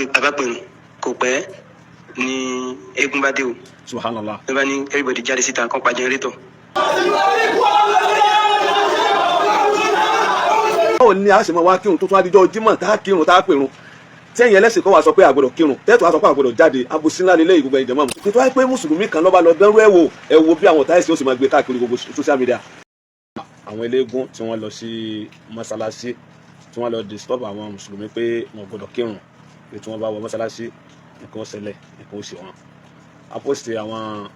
abápẹ̀rù kò pẹ́ ní eégún bá dé o. Subhanallah. ló bá ní everybody jáde síta kán pa jẹnrétọ̀. báwo ni a ṣe máa wá kírun tó tún adijọ́ Jímọ̀ tá a kírun tá a pèrun tẹ́yìn ẹlẹ́sìn kan wá sọ pé àgbọ̀dọ̀ kírun tẹ́tù wá sọ pé àgbọ̀dọ̀ jáde abosínlá lélẹ́ ìgbogbo ìjọba mọ̀ nítorí wáyé pé mùsùlùmí kan lọ́ba lọ dánrú ẹ̀ wò bí àwọn táyẹ̀sì ó sì máa gbé káàkiri gbogbo social media. àwọn eléégún tí wọ́n lọ sí mọ́sálásí tí wọ́n lọ disturb àwọn mùsùlùmí pé wọ́n gbọ́dọ̀ kírun pé tí wọ́n bá wọ mọ́sálásí nǹkan ó ṣẹlẹ̀ nǹkan ó ṣe wọn. a post àwọn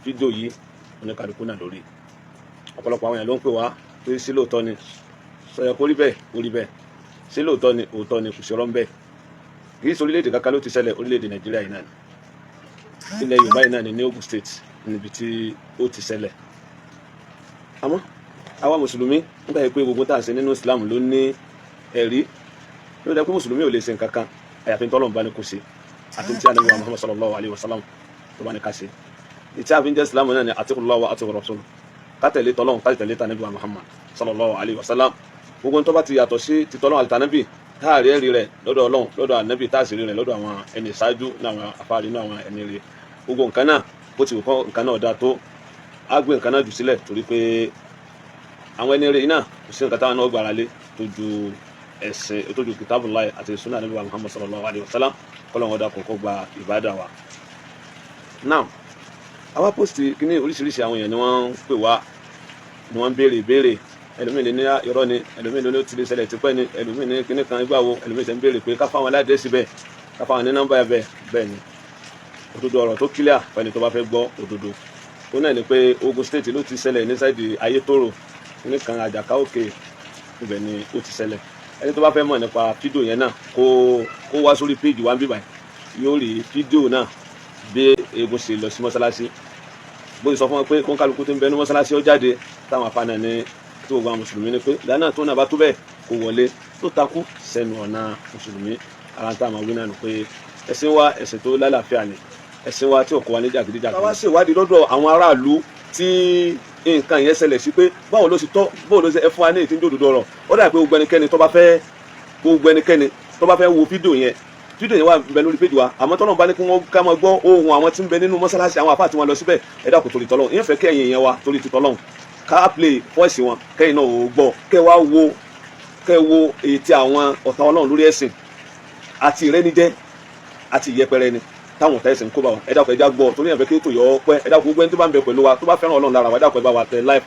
fídíò yìí oníkàlùkù náà lórí ọ̀pọ̀lọpọ̀ àwọn èèyàn ló ń pè wá pé sí lóòótọ́ ni sọ yẹ kó rí bẹ́ẹ̀ ó rí bẹ́ẹ̀ sí lóòótọ́ ni òótọ́ ni kò sí ọ̀rọ̀ ń bẹ́ẹ̀ kì í ṣe orílẹ̀-èdè kankan ló ti ṣẹlẹ̀ orílẹ̀-èdè Nàìjíríà yìí náà ni ilẹ̀ Yorùbá yìí náà ni ní Ogun State níbi tí ó ti ṣẹlẹ̀ àmọ́ àwa mùsùlùmí nígbà yìí pé gbogbo tá à ń ṣe nínú Islam ló ní ẹ̀rí ló dẹ́ pé mùsùlùmí ò lè ṣe nǹkan kan àyàfi tọ́lọ́run bá ní kó ṣe àti tí Ànábì wa Muhammad sallallahu alayhi wa sallam tó bá ní ká ṣe ìtí àfi ń jẹ́ Islam náà ni atiqullah wa atiqur rasul ká tẹ̀lé tọ́lọ́run ká tẹ̀lé tànábì wa Muhammad sallallahu alayhi wa sallam gbogbo tó bá ti yàtọ̀ sí ti tọ́lọ́run àti tànábì táàrí ẹ̀rí rẹ̀ lọ́dọ̀ Ọlọ́run lọ́dọ̀ ànábì táàsì rẹ̀ lọ́dọ̀ àwọn ẹni ìṣáájú náà àwọn afárí náà àwọn ẹni rẹ̀ gbogbo nǹkan náà bó ti wù kọ́ nǹkan náà dáa tó á gbé nǹkan náà jù sílẹ̀ torí pé àwọn ẹni rẹ̀ náà kò sí nǹkan táwọn náà gbára lé tó ju ẹ̀sìn tó ju kitabullahi àti sunnah ànábì wa Muhammad sallallahu alayhi wa sallam kọ́lọ́wọ́n dà kọ́kọ́ gba ìbádà wa. now àwa post kíní oríṣiríṣi àwọn èèyàn ni wọ́n ń pè wá ni wọ́n ń béèrè ìbéèrè ẹlòmíì ní irọ́ ni ẹlòmíì ní ó ti lè ṣẹlẹ̀ tipẹ́ ni ẹlòmíì ní kíní kan igbá wo ẹlòmíì tẹ̀ ń béèrè pé ká fáwọn aládẹ́sí bẹ́ẹ̀ ká fáwọn ní nọ́mbà ẹ̀ bẹ́ẹ̀ ni òdodo ọ̀rọ̀ tó kílíà fẹ́ni tó bá fẹ́ gbọ́ òdodo ó náà ní pé Ogun State ló ti ṣẹlẹ̀ ní sáìdì Ayétòrò kíní kan Àjàká Òkè ibẹ̀ ni ó ti ṣẹlẹ̀ ẹni tó bá fẹ́ mọ̀ nípa fídíò yẹn náà kó wá sórí péjì wa ń bíbáyìí yóò rí fídíò náà bí eégún ṣe lọ sí mọ́sálásí bó ṣe sọ fún wọn pé kó kálukú tó ń bẹ ní mọ́sálásí ó jáde táwọn afáàná ní tí gbogbo àwọn mùsùlùmí ní pé ìdáná tó náà bá tó bẹ́ẹ̀ kó wọlé tó takú sẹ́nu ọ̀nà mùsùlùmí ara ń tà máa wí náà nù pé ẹ̀sìn wa ẹ̀sìn tó lálàáfíà ni ẹ̀sìn wa tí ò kọ́ wa ní jàgídíjàgídí. ká wá ṣèwádìí lọ́dọ̀ àwọn aráàlú tí nǹkan yẹn ṣẹlẹ̀ sí pé báwo ló ṣe tọ́ báwo ló ṣe ẹ fún wa ní ètí ń jòdòdó ọ̀rọ̀ ó dà pé gbogbo ẹnikẹ́ni tó bá fẹ́ wo fídíò yẹn wà bẹ lórí péjì wa àmọ́ tọ́lọ́run bá ní kí wọ́n ká máa gbọ́ ohun àwọn tí ń bẹ nínú mọ́sálásí àwọn àfáà tí wọ́n lọ síbẹ̀ ẹ dákun torí tọ́lọ́run ìyẹn fẹ́ kẹ́yìn yẹn wa torí ti tọ́lọ́run ká play voice wọn kẹ́yìn náà ò gbọ́ kẹ́ wo èyí tí àwọn ọ̀tá Ọlọ́run lórí ẹ̀sìn àti ìrẹ́nijẹ́ àti ìyẹpẹrẹ ni táwọn ọ̀tá ẹ̀sìn kó bá wa ẹ dákun ẹ já gbọ́ torí ìyẹn fẹ́ kí ètò yọ pẹ́ ẹ dákun gbogbo ẹni tó bá ń bẹ pẹ̀lú wa tó bá fẹ́ràn Ọlọ́run lára wa ẹ dákun ẹ bá wa tẹ live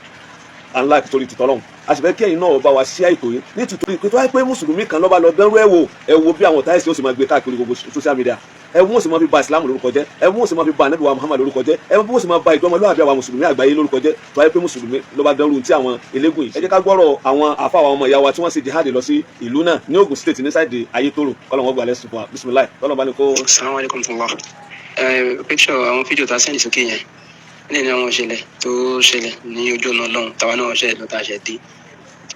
and like torí ti tọ́lọ́run a sì fẹ́ kí ẹ̀yin náà bá wa ṣí àìtò yìí nítorí pé tó wáyé pé mùsùlùmí kan lọ́ba lọ dánrú ẹ̀ wò bí àwọn ọ̀tá ẹ̀sìn ó sì máa gbé káàkiri gbogbo social media ẹ wọ́n sì máa fi ba Islam lórúkọ jẹ́ ẹ wọ́n sì máa fi ba Ànábì wa Muhammad lórúkọ jẹ́ ẹ wọ́n sì máa ba ìjọmọlúwàbí àwa mùsùlùmí àgbáyé lórúkọ jẹ́ tó wáyé pé mùsùlùmí lọ́ba dánrú tí àwọn eléégún yìí. ẹ jẹ́ ká gbọ́rọ̀ àwọn àfa àwọn ọmọ ìyá wa tí wọ́n ṣe jihad lọ sí ìlú náà ní Ogun State ní sáìdì Ayétòrò kọ́lọ̀ wọn gbà lẹ́sùn fún wa bisimilayi tọ́lọ̀ bá ní kó. Assalamu alaikum fúnwa picture àwọn fídíò tá a sẹ́ndì sókè yẹn ní àwọn ìṣẹ̀lẹ̀ tó ṣẹlẹ̀ ní ojú ọ̀nà Ọlọ́run táwa náà ṣẹlẹ̀ lọ́tà ṣẹ̀ dé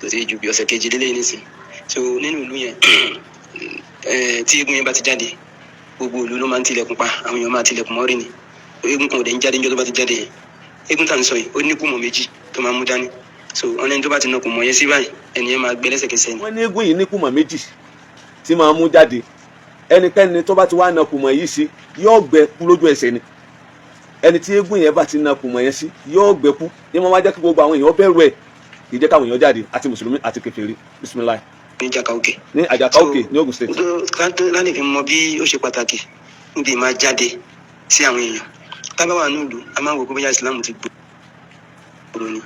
kò sí ju bí ọ̀sẹ̀ kejì lélẹ́yìn nísìn so nínú ìlú yẹn tí eégún yẹn bá ti jáde gbogbo ìlú ló máa ń tilẹ̀kùn pa àwọn èèyàn máa tilẹ̀kùn mọ́rí ni eégún kan ò dẹ̀ ń jáde níjọ́ tó bá ti jáde yẹn eégún tá à ń sọ yìí ó ní kùmọ̀ méjì tó máa mú dání so ọ̀nà tó bá ti nà kùmọ̀ yẹn sí báyìí ẹni yẹn máa gbé lẹ́sẹ̀kẹsẹ̀ ni. wọ́n ní eégún yìí ní kùmọ̀ méjì tí máa mú jáde ẹnikẹ́ni tó bá ti wá na kùmọ̀ yìí sí yóò gbẹ kú lójú ẹsẹ̀ ni ẹni tí eégún yẹn bá ti na kùmọ̀ yẹn sí yóò gbẹ kú ní wọ́n máa jẹ́ kí gbogbo àwọn èèyàn bẹ̀rù ẹ̀ kì í jẹ́ káwọn èèyàn jáde àti mùsùlùmí àti kèfèrí bisimilayi. ní Àjàká Òkè. ní Àjàká Òkè ní Ogun State. láti fi mọ bí ó ṣe pàtàkì níbi máa jáde sí àwọn èèyàn tábà wà nílùú a máa ń wò pé bóyá Islam ti gbòòrò ni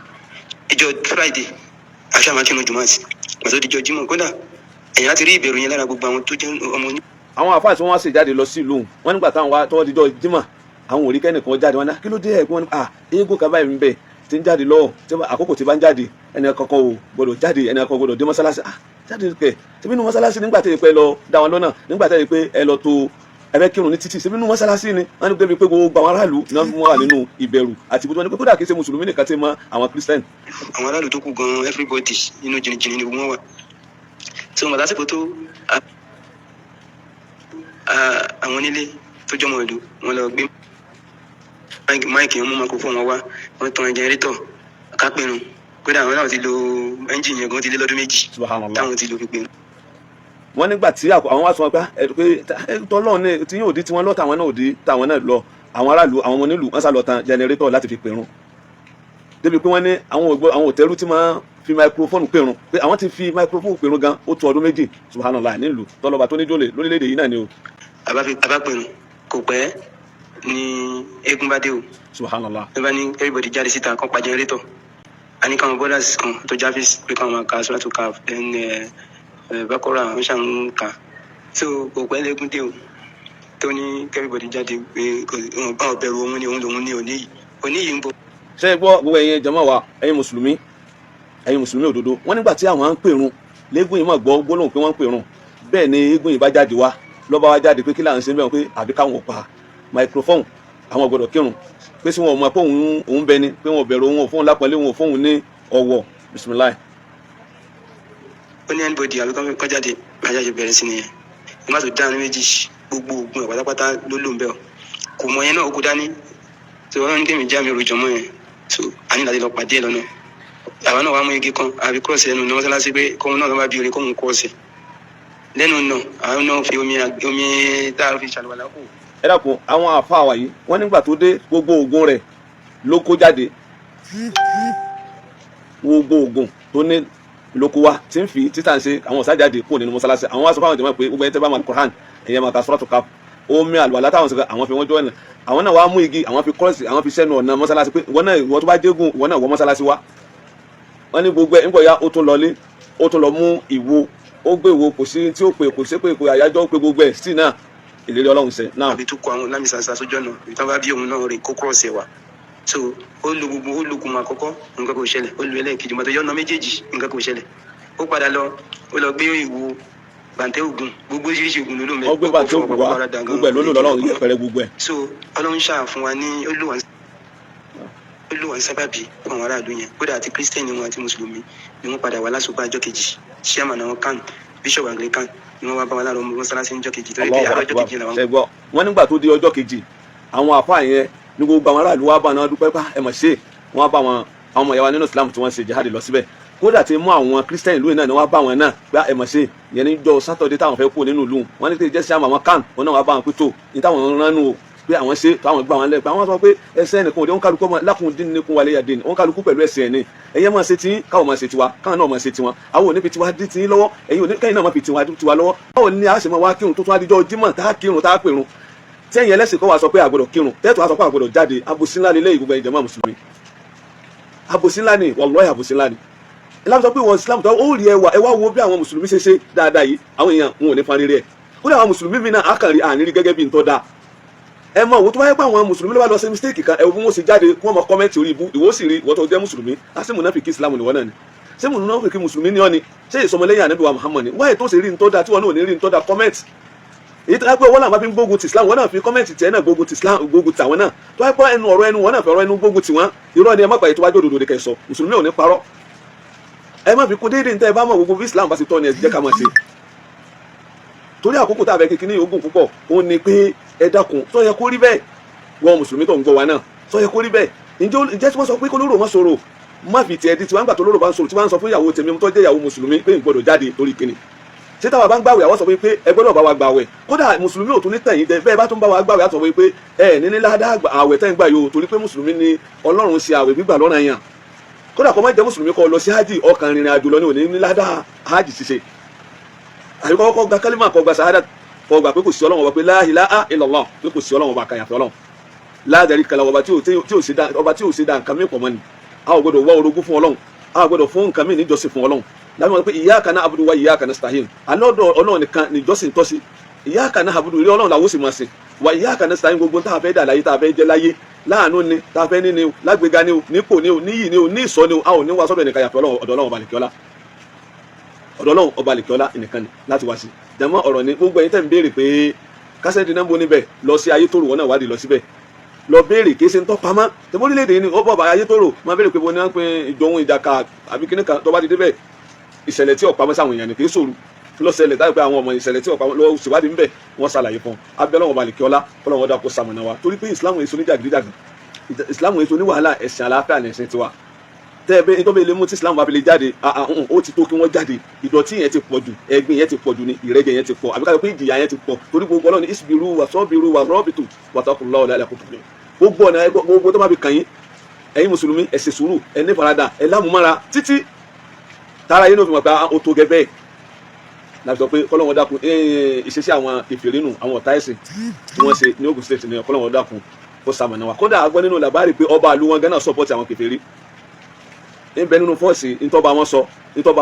ìjọ Friday aṣọ àwọn akínú jùmọ̀ sí pàtó ìjọ Jímọ̀ kódà èèyàn á ti rí ìbẹ̀rù yẹn lára gbogbo àwọn tó jẹ́ ọmọ ní. àwọn àfáà tí wọ́n wá sí jáde lọ sí ìlú wọn nígbà táwọn wá tọwọ́ dijọ́ Jímọ̀ àwọn òrí kẹ́nìkan jáde wọn ní kí ló dé ẹ̀gbọ́n ní eégún kan báyìí ń bẹ tí ń jáde lọ́wọ́ àkókò tí bá ń jáde ẹni kankan ò gbọdọ̀ jáde ẹni kankan gbọdọ̀ dé mọ́sálásí jáde kẹ̀ ṣebí inú mọ́sálásí nígbà tẹ́ ẹ pé lọ dá wọn lọ́nà nígbà tẹ́ ẹ pé ẹ lọ tó ẹbẹ kírun ní títì ṣebí inú mọ́sálásí ni wọ́n ní pé gbogbo àwọn aráàlú náà wà nínú ìbẹ̀rù àti ibùdó wọn ní pé kódà kìí ṣe mùsùlùmí nìkan tí mọ àwọn Christian. àwọn aráàlú tó kù gan everybody nínú jìnnìjìnnì ni wọ́n wà tí wọ́n lásìkò tó àwọn onílé tó jọmọ ìlú wọn lọ gbé máìkì wọn mú microphone wọn wá wọn tan jẹnrétọ̀ kápẹ́rún kódà àwọn náà ti lo ẹ́ńjìnì yẹn gan ti lé lọ́dún méjì táwọn ti lo pípé. wọ́n nígbà tí àwọn wá sọ pé tọ́lọ́run ní tí yóò di tiwọn lọ táwọn náà ò di táwọn náà lọ àwọn aráàlú àwọn ọmọ onílù wọ́n sá lọ tan jẹnẹrétọ̀ láti fi pèrún débi pé wọ́n ní àwọn òtẹ́rù tí máa fi máikrófóònù pèrún pé àwọn ti fi máikrófóònù pèrún gan ó tó ọdún méjì subhanallah nílùú tọ́lọ́ba tó ní jólè lórílẹ̀‐èdè yìí náà ni o. abápẹ̀rún kò pẹ́ ní eégún bá dé o. subhanallah. ẹ bá ní everybody jáde síta kan pa jẹnẹrétọ̀ a ní káwọn borders kan tó jáfẹ́ pé káwọn máa ka sọ́dọ̀ tó ka bákọ́rọ̀ àwọn ṣàn ń kà so kò pẹ́ lẹ́gún dé o tó ní everybody jáde pé wọn bá ọbẹ̀rù òun ni òun lòun ní òní yìí ń bọ̀. ṣé ẹ gbọ́ gbogbo ẹ̀yin jàmáà wa ẹ̀yin mùsùlùmí òdodo wọ́n nígbà tí àwọn ń pèrún lẹ́gùn yìí mọ̀ gbọ́ gbólóhùn pé wọ́n ń pèrún bẹ́ẹ̀ ni eégún yìí bá jáde wá lọ́ba wá jáde pé kí láwọn ṣe ń bẹ̀rù pé àbí káwọn pa microphone àwọn gbọ́dọ̀ kírun pé sí wọn ò mọ̀ pé òun bẹ ni pé wọn ò bẹ̀rù òun ò fóun lápọ̀lé òun ò fóun ní ọ̀wọ̀ bisimilayi. ó ní anybody àbí kọ́ jáde ajáde bẹ̀rẹ̀ sí nìyẹn nígbà tó dáhùn méjì gbogbo ogun ẹ̀ pátápátá ló lò ń bẹ̀ kò mọ yẹn náà ó kó dání tó wọn ní kémi já mi rojọ́ mọ́ yẹn so a ní láti lọ pàdé ẹ̀ lọ́nà àwọn náà wàá mú igi kan àbí kúrọ̀sì ẹnu ní mọ́sálásí pé kóun náà lọ́ bá bí orin kóun kúrọ̀sì lẹ́nu náà àwọn náà fi omi tá a fi ṣàlùwàlá kù. ẹ dàpọ̀ àwọn àfa wa yìí wọ́n nígbà tó dé gbogbo oògùn rẹ̀ ló kó jáde gbogbo oògùn tó ní lóko wa tí ń fi títà ń ṣe àwọn ọ̀sájáde kúrò nínú mọ́sálásí àwọn wá sọ fáwọn jàmáà pé gbogbo ẹni tẹ́ bá máa Qur'an ẹ̀yẹ máa ka Suratul Kahf omi àlùwàlá táwọn sọ àwọn fi wọ́n jọ ọ̀nà àwọn náà wá mú igi àwọn fi kọ́ọ̀sì àwọn fi sẹ́nu ọ̀nà mọ́sálásí pé ìwọ tó bá dégùn ìwọ náà wọ mọ́sálásí wá wọ́n ní gbogbo ẹ̀ ń bọ̀ ya ó tún lọlé ó tún lọ mú ìwo ó gbé ìwo kò sí tí ó pè kò sí pé kò àyájọ́ ó pé gbogbo ẹ̀ sí náà ìlérí Ọlọ́run ṣẹ náà. àbí tó kọ àwọn lámìsàsà sójú ọ̀nà ìtàn bá bí òun náà rè kó kúrọ̀sì wa so ó lu gbogbo ó lu kùmà àkọ́kọ́ nǹkan kò ṣẹlẹ̀ ó lu ẹlẹ́ẹ̀kejì mọ́tò yọ̀nà méjèèjì nǹkan kò ṣẹlẹ̀ ó padà lọ ó lọ gbé ìwo bàǹtẹ́ ògùn gbogbo oríṣiríṣi ògùn ló lò mẹ́. wọ́n gbé bàǹtẹ́ ògùn wá gbogbo ẹ̀ ló lò lọ́lọ́run yẹpẹrẹ gbogbo ẹ̀. so Ọlọ́run ṣáà fún wa ní olùwà sábàbí fún àwọn aráàlú yẹn kódà àti kírísítẹ́nì wọn àti mùsùlùmí ni wọ́n padà wá lásùpá ọjọ́ kejì chairman àwọn kan bishop anglican ni wọ́n wá bá wọn láàárọ̀ mọ́sálásí ọjọ́ kejì torí pé àárọ̀ ọjọ́ kejì làwọn. ṣẹgbọ́ wọn nígbà tó di ọjọ́ kejì àwọn àfáà yẹn ní gbogbo àwọn aráàlú wa bá wọn dúpẹ́ pa ẹ̀ mọ̀ ṣe wọ́n bá wọn àwọn ọmọ ìyá wa nínú Islam tí wọ́n ṣe jihad lọ síbẹ̀ kódà tí mú àwọn kírísítẹ́nì lóyún náà ni wọ́n bá wọn náà gbá ẹ̀ mọ̀ ṣe yẹn níjọ́ sátọ̀dé táwọn fẹ́ kú nínú ìlú wọn ní kí jẹ́ sí àwọn kan wọn náà wọ́n bá wọn pé tó ní táwọn ránú o pé àwọn ṣe táwọn gbà wọn lẹ́pẹ́ àwọn sọ pé ẹsẹ̀ nìkan òde wọn kálukú ọmọ lákùn dín nìkún wálé yàdé ni wọn kálukú pẹ̀lú ẹsẹ̀ ẹ̀ ní ẹ̀yẹ́ máa ṣe tí káwọn máa ṣe tiwa káwọn náà máa ṣe tiwọn àwọn òní fi tiwa dín tí lọ́wọ́ ẹ̀yin òní kẹ́yìn náà máa fi tiwa lọ́wọ́ báwo ni a ṣe máa wá kírun tó tún adijọ́ Jímọ̀ tá a kírun tá a pèrun tí ẹ̀yin ẹlẹ́sìn kọ́ wa sọ pé àgbọ̀dọ̀ kírun tẹ́tù wa sọ pé àgbọ̀dọ̀ jáde àbòsí ńlá lélẹ́yìí gbogbo ẹ̀yin jàmáà mùsùlùmí àbòsí ńlá ni wallahi àbòsí ńlá ni Islam sọ pé wọn Islam tó ó rí ẹwà wo bí àwọn mùsùlùmí ṣe ṣe dáadáa yìí àwọn èèyàn wọn ò ní fan rere ẹ̀ ó dà àwọn mùsùlùmí mi náà àkàrí àníri gẹ́gẹ́ bí n tọ́ da ẹ mọ òwò tó bá yẹ pé àwọn mùsùlùmí ló bá lọ sí mistake kan ẹ wo bí wọn ṣe jáde kí wọn mọ kọmẹǹtì orí ibú ìwọ sì rí ìwọ tó jẹ́ mùsùlùmí àti mùnáfíkí Islam nìwọ náà ni ṣé mùnáfíkí mùsùlùmí ni ọ ni ṣé ìsọmọlẹ́yìn ànábì wa Muhammad ni wáyé tó ṣe rí ntọ́ da tí wọn náà ò ní rí ntọ́ da kọmẹǹtì èyí tó yẹ pé wọn náà máa fi ń gbógun ti Islam wọn náà fi kọmẹǹtì tiẹ̀ náà gbógun ti Islam gbógun ti àwọn náà tó yẹ pé ẹnu ọ̀rọ̀ ẹnu wọn náà fẹ́ ọ̀rọ̀ ẹnu gbógun ti wọn irọ́ ni ẹ má gbà yìí tó bá jó òdodo de kẹ́ sọ mùsùlùmí ò ní parọ́ ẹ má fi kún déédéé níta ẹ bá mọ̀ gbogbo bí Islam bá ti tọ́ ni ẹ jẹ́ ká máa ṣe torí àkókò tá a fẹ́ kékeré ogun púpọ̀ òun ni pé ẹ dákun tó yẹ kó rí bẹ́ẹ̀ wọn mùsùlùmí tó ń gbọ́ wa náà tó yẹ kó rí bẹ́ẹ̀ ǹjẹ́ tí wọ́n sọ pé kó lóró má sọ̀rọ̀ má fi tiẹ̀ di tí wọ́n gbà tó lóró bá ń sọ̀rọ̀ tí wọ́n sọ fún ìyàwó tèmi tó jẹ́ ìyàwó mùsùlùmí pé n gbọ́dọ̀ jáde torí kíni ṣé táwa bá ń gbàwẹ̀ àwọn sọ pé ẹ gbọ́dọ̀ bá wa gbàwẹ̀ kódà mùsùlùmí ò tún ní tẹ̀yìn dẹ bẹ́ẹ̀ bá tún bá wa gbàwẹ̀ àtọ̀ pé ẹ ní ládàá àwẹ̀ tẹ́ ń gbà yòó torí pé mùsùlùmí ni Ọlọ́run ṣe àwẹ̀ gbígbà lọ́ràn yàn kódà kọ́ máa jẹ́ mùsùlùmí kọ́ lọ sí hajj ọkàn rìnrìn àjò lọ ní òní ní ládàá hajj ṣiṣe àyíkọ́ kọ́ gba kálímà kọ́ gba sàádà kọ́ gbà pé kò sí Ọlọ́run ọba pé la ilaha illallah pé kò sí Ọlọ́run ọba kàyàfẹ́ Ọlọ́run ládàrí kalẹ̀ ọba tí ò ṣe dá nǹkan mìíràn mọ́ ni a ò gbọdọ̀ wá orogún fún Ọlọ́run a ò gbọdọ̀ fún nǹkan mìíràn níjọ́sìn fún Ọlọ́run láti mọ̀ pé iyyaka na'budu wa iyyaka nasta'in alọ́dọ̀ Ọlọ́run nìkan níjọ́sìn tọ́sí iyyaka na'budu rí Ọlọ́run làwọn sì máa sìn wa iyyaka nasta'in gbogbo tá a fẹ́ dà láyé tá a fẹ́ jẹ́ láyé láàánú ni tá a fẹ́ ní ni o lágbèga ni o nípò ni o níyì ni o ní ìsọ ni o a ò ní wá sọ́dọ̀ ẹnìkan yàtọ̀ ọ̀dọ̀ Ọlọ́run ọba àlìkíọ́lá ọ̀dọ̀ Ọlọ́run ọba àlìkíọ́lá ẹnìkan ni láti wá sí jàmọ́ ọ̀rọ̀ ni gbogbo ẹ̀yin tẹ́ ń béèrè pé kásẹ̀dì náà ń bo níbẹ̀ lọ sí ayé tó rò wọ́n náà wádìí lọ síbẹ̀ lọ béèrè kí ṣe ń tọ́ pamọ́ tẹ̀mọ́ orílẹ̀-èdè yìí ni ó bọ̀ bá ayé tó rò máa béèrè pé bo ní wọ́n pe ìjọhun ìjàkà àbí kíní kan tó bá di débẹ̀ ìṣẹ̀lẹ̀ tí ọ̀pamọ́ sáwọn èèyàn ni kì í ṣòro lọ́sẹ̀lẹ̀ táyì pé àwọn ọmọ ìṣẹ̀lẹ̀ tí ọ̀pamọ́ lọ́wọ́ ṣèwádìí ńbẹ̀ wọ́n ṣàlàyé fún abẹ́ Ọlọ́run ọba àlìkíọ́lá Ọlọ́run ọdá kó sàmọ̀nà wa torí pé ìsìlámù èso níjàgídíjàgàn ìsìlámù èso ní wàhálà ẹ̀sìn àlàáfíà ní ẹ̀sìn tiwa tẹ́ ẹ bẹ́ẹ̀ nítorí ilé mú tí Islam bá fi lè jáde ó ti tó kí wọ́n jáde. Ìdọ̀tí yẹn ti pọ̀ jù, ẹ̀gbin yẹn ti pọ̀ jù ni, ìrẹ́jẹ yẹn ti pọ̀, àbí ká sọ pé ìjìyà yẹn ti pọ̀, torí gbogbo Ọlọ́run ní isbiru wa sabiru wa rabitu wattaqullaha la'allakum tuflihun. gbogbo ọ̀nà gbogbo tó bá fi kàn yín ẹ̀yin mùsùlùmí ẹ ṣe sùúrù, ẹ ní faradà, ẹ lámùmára títí tára yín ló fi mọ̀ pé ó tó gẹ bẹ́ẹ̀. láti sọ pé kọ́lọ́wọ́n dákun ìṣesí àwọn ìfèrènù àwọn ọ̀tá ẹ̀sìn tí wọ́n ṣe ní Ogun State ní kọ́lọ́wọ́n dákun ó sàmọ̀nà wa. kódà agbọ́n nínú làbárì pé ọba àlú wọn gánà sọ́pọ̀tì àwọn kèfèrí ń bẹ nínú fọ́ọ̀sì ntọ́ba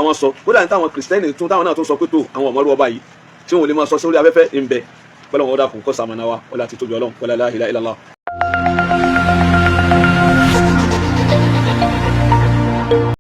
wọn sọ kódà ní táwọn kìrìsìtẹ́nì tún táwọn náà tún sọ pé tó àwọn ọmọlú ọba yìí tí wọn ò lè máa sọ sórí afẹ́fẹ́ ń bẹ kọ́lọ́wọ́n dákun kó sàmọ̀nà wa wọlé àti tóbi Ọlọ́run wọlé la ilaha illallah.